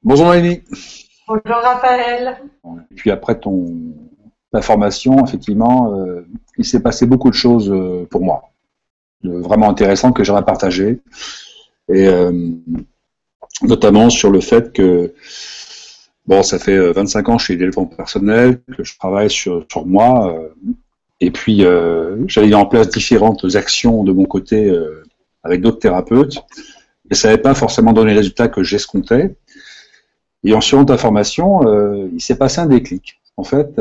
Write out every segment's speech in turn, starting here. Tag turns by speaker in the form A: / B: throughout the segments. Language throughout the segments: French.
A: Bonjour Noémie.
B: Bonjour Raphaël.
A: Et puis après ta formation, effectivement, il s'est passé beaucoup de choses pour moi, vraiment intéressantes que j'aimerais partager. Et notamment sur le fait que, bon, ça fait 25 ans que je suis développement personnel, que je travaille sur moi. Et puis, j'avais mis en place différentes actions de mon côté avec d'autres thérapeutes. Et ça n'avait pas forcément donné les résultats que j'escomptais. Et en suivant ta formation, il s'est passé un déclic. En fait,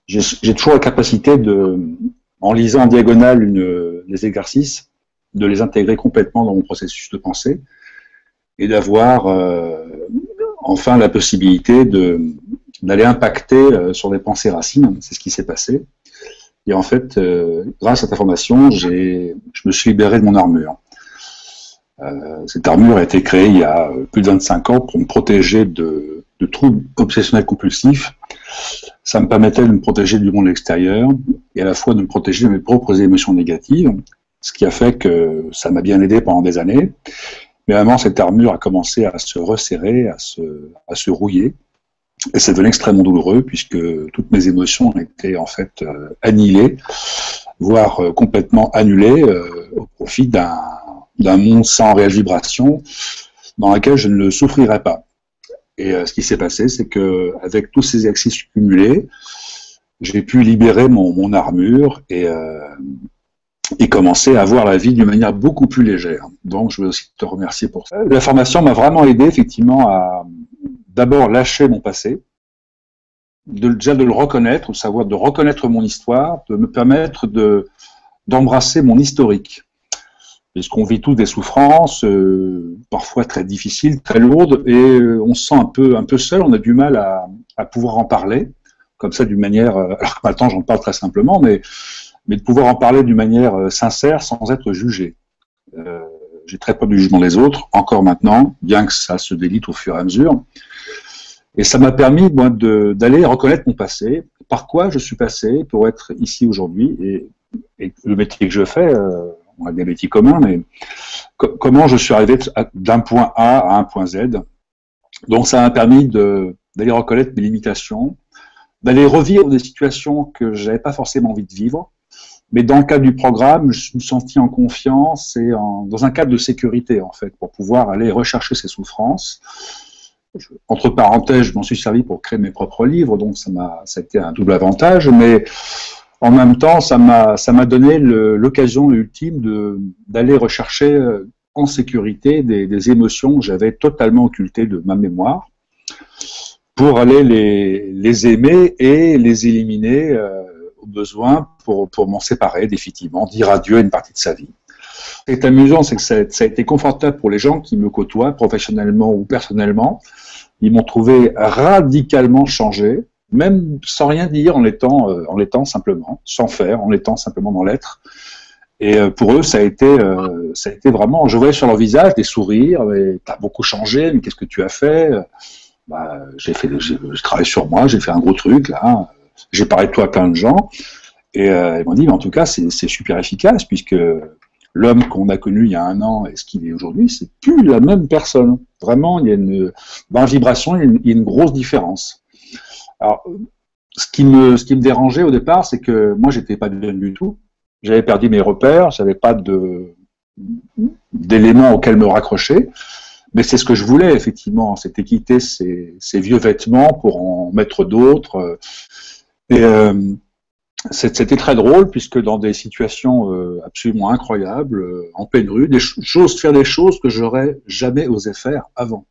A: j'ai toujours la capacité en lisant en diagonale les exercices, de les intégrer complètement dans mon processus de pensée et d'avoir enfin la possibilité d'aller impacter sur des pensées racines. C'est ce qui s'est passé. Et en fait, grâce à ta formation, je me suis libéré de mon armure. Cette armure a été créée il y a plus de 25 ans pour me protéger de troubles obsessionnels compulsifs. Ça me permettait de me protéger du monde extérieur et à la fois de me protéger de mes propres émotions négatives, ce qui a fait que ça m'a bien aidé pendant des années. Mais vraiment, cette armure a commencé à se resserrer, à se rouiller. Et c'est devenu extrêmement douloureux puisque toutes mes émotions étaient en fait annihilées, voire complètement annulées au profit d'un monde sans réelle vibration dans lequel je ne souffrirais pas. Et ce qui s'est passé, c'est que avec tous ces exercices cumulés, j'ai pu libérer mon armure et commencer à voir la vie d'une manière beaucoup plus légère. Donc, je veux aussi te remercier pour ça. La formation m'a vraiment aidé, effectivement, à d'abord lâcher mon passé, déjà de le reconnaître, de savoir de reconnaître mon histoire, de me permettre d'embrasser mon historique. Parce qu'on vit tous des souffrances, parfois très difficiles, très lourdes, et on se sent un peu seul, on a du mal à pouvoir en parler, comme ça d'une manière, alors que maintenant j'en parle très simplement, mais de pouvoir en parler d'une manière sincère sans être jugé. J'ai très peur du jugement des autres, encore maintenant, bien que ça se délite au fur et à mesure. Et ça m'a permis moi, d'aller reconnaître mon passé, par quoi je suis passé pour être ici aujourd'hui, et le métier que je fais, on a des métiers communs, mais comment je suis arrivé d'un point A à un point Z. Donc ça m'a permis d'aller reconnaître mes limitations, d'aller revivre des situations que je n'avais pas forcément envie de vivre, mais dans le cadre du programme, je me suis senti en confiance et dans un cadre de sécurité, en fait, pour pouvoir aller rechercher ces souffrances. Entre parenthèses, je m'en suis servi pour créer mes propres livres, donc ça a été un double avantage, mais en même temps, ça m'a donné l'occasion ultime d'aller rechercher en sécurité des émotions que j'avais totalement occultées de ma mémoire pour aller les aimer et les éliminer au besoin pour m'en séparer définitivement, dire adieu à une partie de sa vie. Ce qui est amusant, c'est que ça a été confortable pour les gens qui me côtoient, professionnellement ou personnellement. Ils m'ont trouvé radicalement changé, même sans rien dire, en l'étant simplement, sans faire, en l'étant simplement dans l'être. Et pour eux, ça a été vraiment, je voyais sur leur visage des sourires, mais t'as beaucoup changé, mais qu'est-ce que tu as fait? J'ai travaillé sur moi, j'ai fait un gros truc, là, j'ai parlé de toi à plein de gens, et ils m'ont dit, mais en tout cas, c'est super efficace, puisque l'homme qu'on a connu il y a un an et ce qu'il est aujourd'hui, c'est plus la même personne. Vraiment, dans la vibration, il y a une grosse différence. Alors, ce qui me dérangeait au départ, c'est que moi, j'étais pas bien du tout. J'avais perdu mes repères, j'avais pas d'éléments auxquels me raccrocher. Mais c'est ce que je voulais, effectivement. C'était quitter ces vieux vêtements pour en mettre d'autres. Et c'était très drôle, puisque dans des situations absolument incroyables, en pleine rue, faire des choses que j'aurais jamais osé faire avant.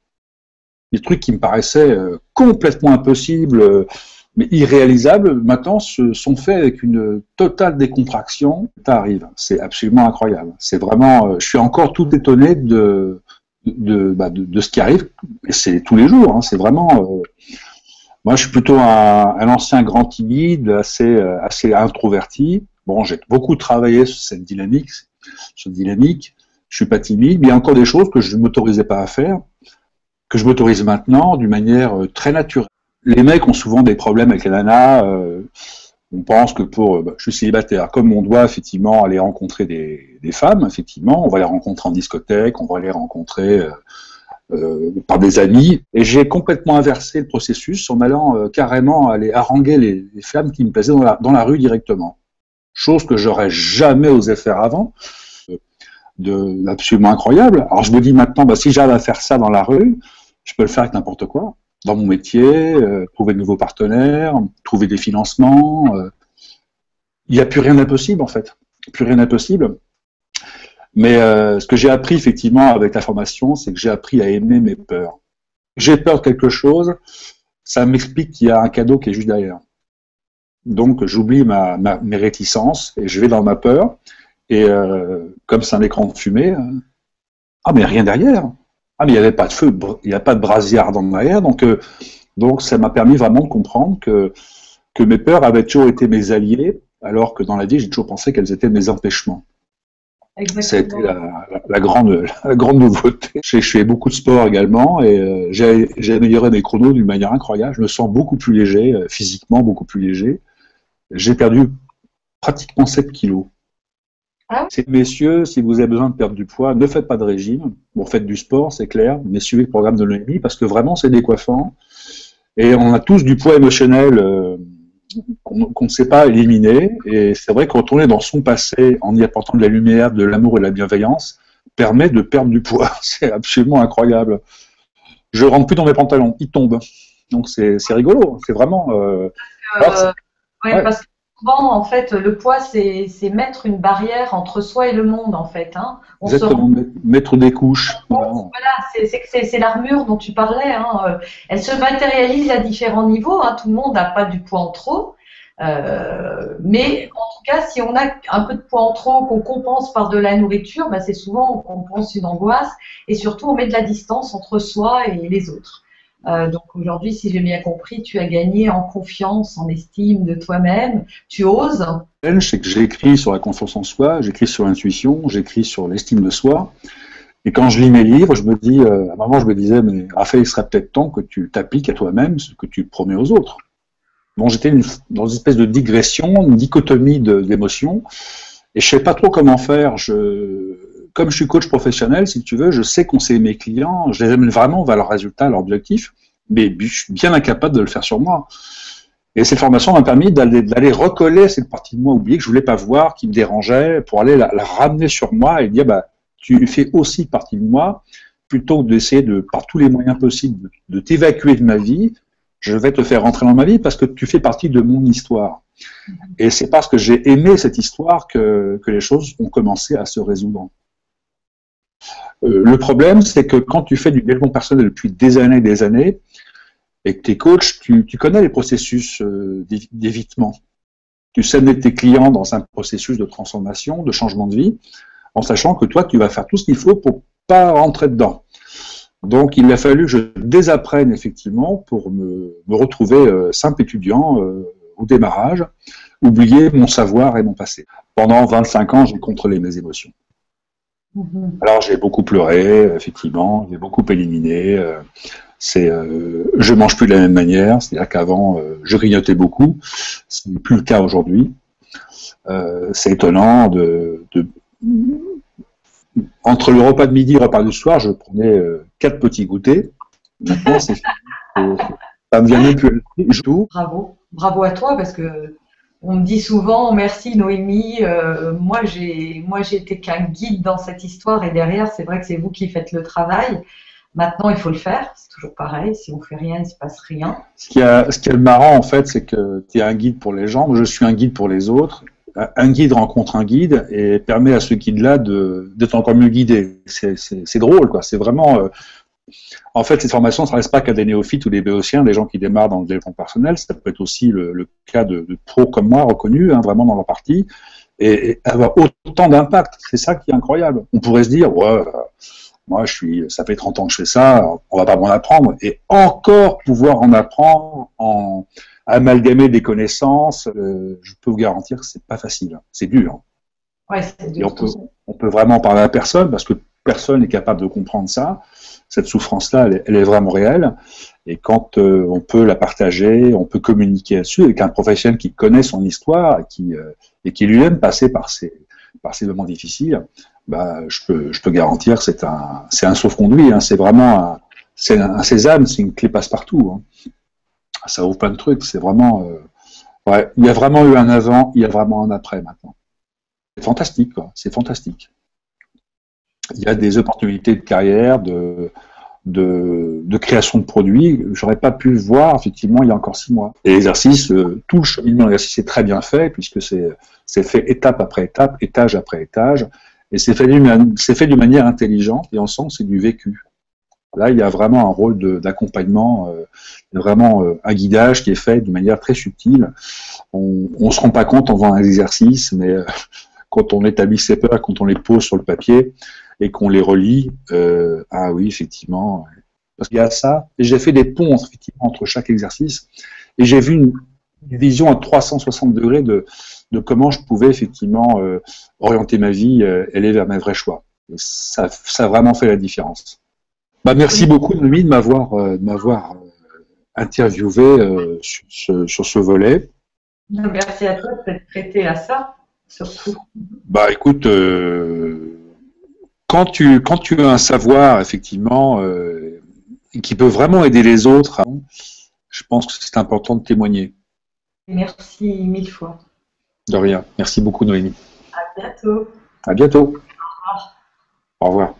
A: Des trucs qui me paraissaient complètement impossibles, mais irréalisables, maintenant sont faits avec une totale décontraction. Ça arrive, c'est absolument incroyable. C'est vraiment, je suis encore tout étonné de ce qui arrive, et c'est tous les jours, hein, c'est vraiment... moi, je suis plutôt un ancien grand timide, assez introverti. Bon, j'ai beaucoup travaillé sur cette dynamique. Je suis pas timide, mais il y a encore des choses que je ne m'autorisais pas à faire, que je m'autorise maintenant d'une manière très naturelle. Les mecs ont souvent des problèmes avec les nanas. On pense que je suis célibataire, comme on doit effectivement aller rencontrer des femmes, effectivement, on va les rencontrer en discothèque, on va les rencontrer par des amis, et j'ai complètement inversé le processus en allant carrément aller haranguer les femmes qui me plaisaient dans la rue directement. Chose que j'aurais jamais osé faire avant, absolument incroyable. Alors je me dis maintenant, bah, si j'arrive à faire ça dans la rue, je peux le faire avec n'importe quoi, dans mon métier, trouver de nouveaux partenaires, trouver des financements. Il n'y a plus rien d'impossible en fait, plus rien d'impossible. Mais ce que j'ai appris effectivement avec la formation, c'est que j'ai appris à aimer mes peurs. J'ai peur de quelque chose, ça m'explique qu'il y a un cadeau qui est juste derrière. Donc j'oublie mes réticences et je vais dans ma peur. Et comme c'est un écran de fumée, ah mais rien derrière. Ah mais il n'y avait pas de feu, il n'y a pas de brasier ardent derrière. Donc ça m'a permis vraiment de comprendre que mes peurs avaient toujours été mes alliés, alors que dans la vie j'ai toujours pensé qu'elles étaient mes empêchements. Ça a été la grande nouveauté. Je fais beaucoup de sport également et j'ai amélioré mes chronos d'une manière incroyable. Je me sens beaucoup plus léger, physiquement beaucoup plus léger. J'ai perdu pratiquement 7 kilos. Ah. Messieurs, si vous avez besoin de perdre du poids, ne faites pas de régime. Bon, faites du sport, c'est clair, mais suivez le programme de l'OMI parce que vraiment c'est décoiffant. Et on a tous du poids émotionnel qu'on ne sait pas éliminer, et c'est vrai que retourner dans son passé en y apportant de la lumière, de l'amour et de la bienveillance permet de perdre du poids. C'est absolument incroyable. Je rentre plus dans mes pantalons, ils tombent. Donc c'est rigolo, c'est vraiment...
B: Parce que souvent, en fait, le poids, c'est mettre une barrière entre soi et le monde, en fait. Hein.
A: Exactement, mettre des couches.
B: Voilà, c'est l'armure dont tu parlais. Hein. Elle se matérialise à différents niveaux. Hein. Tout le monde n'a pas du poids en trop. Mais en tout cas, si on a un peu de poids en trop qu'on compense par de la nourriture, bah, c'est souvent on compense une angoisse et surtout on met de la distance entre soi et les autres. Donc aujourd'hui, si j'ai bien compris, tu as gagné en confiance, en estime de toi-même, tu oses.
A: C'est que j'ai écrit sur la confiance en soi, j'écris sur l'intuition, j'écris sur l'estime de soi. Et quand je lis mes livres, je me dis, à un moment, je me disais, mais Raphaël, il serait peut-être temps que tu t'appliques à toi-même ce que tu promets aux autres. Bon, j'étais dans une espèce de digression, une dichotomie d'émotions, et je sais pas trop comment faire. Comme je suis coach professionnel, si tu veux, je sais conseiller mes clients, je les amène vraiment vers leurs résultats, leurs objectifs, mais je suis bien incapable de le faire sur moi. Et cette formation m'a permis d'aller recoller cette partie de moi oubliée que je voulais pas voir, qui me dérangeait, pour aller la ramener sur moi et dire, bah, tu fais aussi partie de moi, plutôt que d'essayer par tous les moyens possibles de t'évacuer de ma vie, je vais te faire rentrer dans ma vie parce que tu fais partie de mon histoire. Et c'est parce que j'ai aimé cette histoire que les choses ont commencé à se résoudre. Le problème, c'est que quand tu fais du développement personnel depuis des années, et que tu es coach, tu connais les processus d'évitement. Tu sais mettre tes clients dans un processus de transformation, de changement de vie, en sachant que toi, tu vas faire tout ce qu'il faut pour pas rentrer dedans. Donc, il a fallu que je désapprenne effectivement pour me retrouver simple étudiant au démarrage, oublier mon savoir et mon passé. Pendant 25 ans, j'ai contrôlé mes émotions. Alors, j'ai beaucoup pleuré, effectivement, j'ai beaucoup éliminé. Je mange plus de la même manière, c'est-à-dire qu'avant, je grignotais beaucoup. Ce n'est plus le cas aujourd'hui. C'est étonnant entre le repas de midi et le repas du soir, je prenais 4 petits goûters. Maintenant, ça me vient même plus à l'esprit.
B: Bravo à toi, parce que on me dit souvent merci Noémie. Moi, j'ai été qu'un guide dans cette histoire, et derrière, c'est vrai que c'est vous qui faites le travail. Maintenant, il faut le faire. C'est toujours pareil. Si on fait rien, il ne se passe rien.
A: Ce qui est marrant, en fait, c'est que tu es un guide pour les gens. Moi, je suis un guide pour les autres. Un guide rencontre un guide et permet à ce guide-là d'être encore mieux guidé. C'est drôle, quoi. C'est vraiment... En fait, cette formation ne s'adresse pas qu'à des néophytes ou des béotiens, des gens qui démarrent dans le développement personnel. Ça peut être aussi le cas de pros comme moi, reconnus, hein, vraiment dans leur partie, et avoir autant d'impact. C'est ça qui est incroyable. On pourrait se dire, ouais, moi, ça fait 30 ans que je fais ça, on va pas m'en apprendre. Et encore pouvoir en apprendre, amalgamer des connaissances, je peux vous garantir que c'est pas facile. C'est dur.
B: Ouais, c'est dur.
A: Et on peut vraiment parler à personne parce que personne n'est capable de comprendre ça. Cette souffrance-là, elle est vraiment réelle. Et quand on peut la partager, on peut communiquer là-dessus avec un professionnel qui connaît son histoire et qui lui-même passé par ces moments difficiles, bah, je peux garantir que c'est un sauf-conduit. Hein. C'est vraiment c'est un sésame, c'est une clé passe-partout. Hein. Ça ouvre plein de trucs. C'est vraiment, ouais, il y a vraiment eu un avant, il y a vraiment un après maintenant. C'est fantastique, quoi. C'est fantastique. Il y a des opportunités de carrière, de création de produits, j'aurais pas pu le voir effectivement il y a encore 6 mois. Et l'exercice, tout le cheminement de l'exercice est très bien fait, puisque c'est fait étape après étape, étage après étage, et c'est fait d'une manière intelligente, et on sent que c'est du vécu. Là, il y a vraiment un rôle d'accompagnement, vraiment un guidage qui est fait d'une manière très subtile. On ne se rend pas compte en faisant un exercice, mais quand on établit ses peurs, quand on les pose sur le papier, et qu'on les relie, ah oui, effectivement, parce qu'il y a ça, et j'ai fait des ponts effectivement entre chaque exercice, et j'ai vu une vision à 360 degrés de comment je pouvais effectivement orienter ma vie, aller vers mes vrais choix. Et ça a vraiment fait la différence. Bah, merci beaucoup, Noémie, de m'avoir interviewé sur ce volet.
B: Merci à toi de t'être prêté à ça, surtout.
A: Bah, écoute, quand tu as un savoir, effectivement, qui peut vraiment aider les autres, je pense que c'est important de témoigner.
B: Merci 1000 fois.
A: De rien. Merci beaucoup, Noémie.
B: À bientôt.
A: À bientôt.
B: Au revoir.
A: Au revoir.